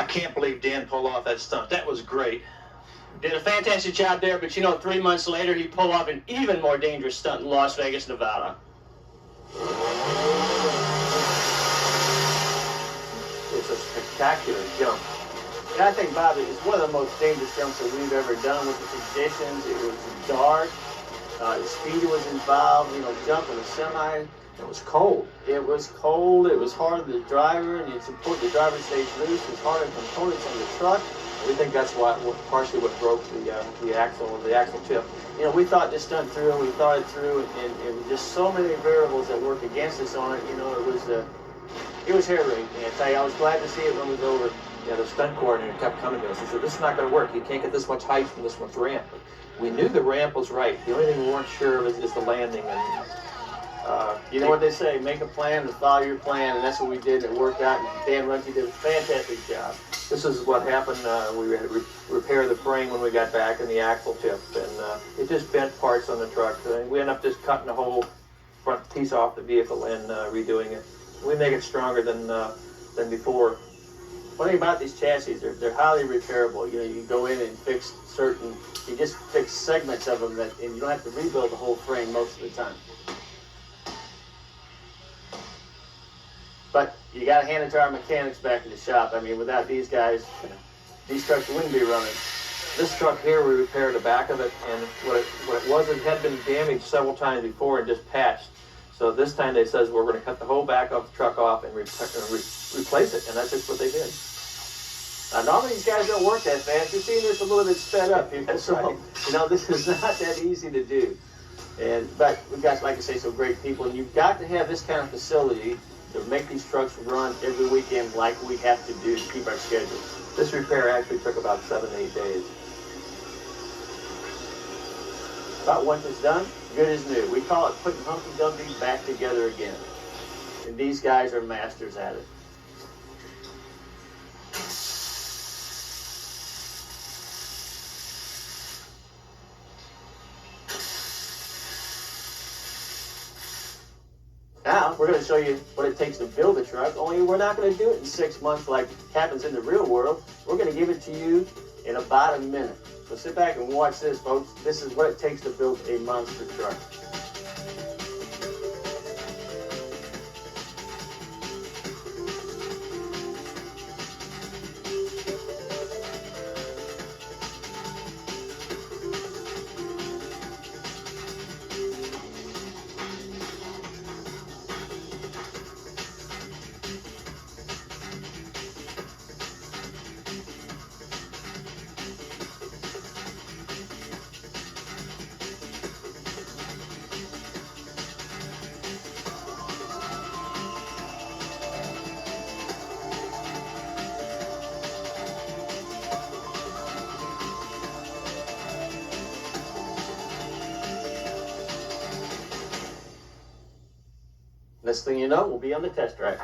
I can't believe Dan pulled off that stunt. That was great. Did a fantastic job there, but you know, 3 months later, he pulled off an even more dangerous stunt in Las Vegas, Nevada. It's a spectacular jump. And I think, Bobby, it's one of the most dangerous jumps that we've ever done with the conditions. It was dark. The speed was involved, you know, jumping a semi. It was cold. It was cold. It was hard for the driver, and it's important the driver stays loose. It's hard on components on the truck. We think that's partially what broke the axle tip. You know, we thought this stunt through, and we thought it through, and it was just so many variables that worked against us on it. You know, it was hair-raising. I tell you, I was glad to see it when it was over. Yeah, the stunt coordinator kept coming to us. He said, "This is not going to work. You can't get this much height from this much ramp." We knew the ramp was right. The only thing we weren't sure of is the landing. And you know what they say, make a plan and follow your plan, and that's what we did, and it worked out, and Dan Runcie did a fantastic job. This is what happened. We had to repair the frame when we got back in the axle tip, and it just bent parts on the truck. We ended up just cutting the whole front piece off the vehicle and redoing it. We make it stronger than before. One thing about these chassis, they're highly repairable. You know, you can go in and fix you just fix segments of them, and you don't have to rebuild the whole frame most of the time. But you got to hand it to our mechanics back in the shop. I mean, without these guys, these trucks wouldn't be running. This truck here, we repaired the back of it, and what it was, it had been damaged several times before and just patched. So this time they says we're going to cut the whole back of the truck off and replace it, and that's just what they did. Now, normally these guys don't work that fast. You're seeing this a little bit sped up here. That's so, right. You know, this is not that easy to do. But we've got, like I say, some great people, and you've got to have this kind of facility to make these trucks run every weekend like we have to do to keep our schedules. This repair actually took about 7 to 8 days. About once it's done, good as new. We call it putting Humpty Dumpty back together again. And these guys are masters at it. Now, we're going to show you what it takes to build a truck, only we're not going to do it in 6 months like happens in the real world. We're going to give it to you in about a minute. So sit back and watch this, folks. This is what it takes to build a monster truck. Next thing you know, we'll be on the test track.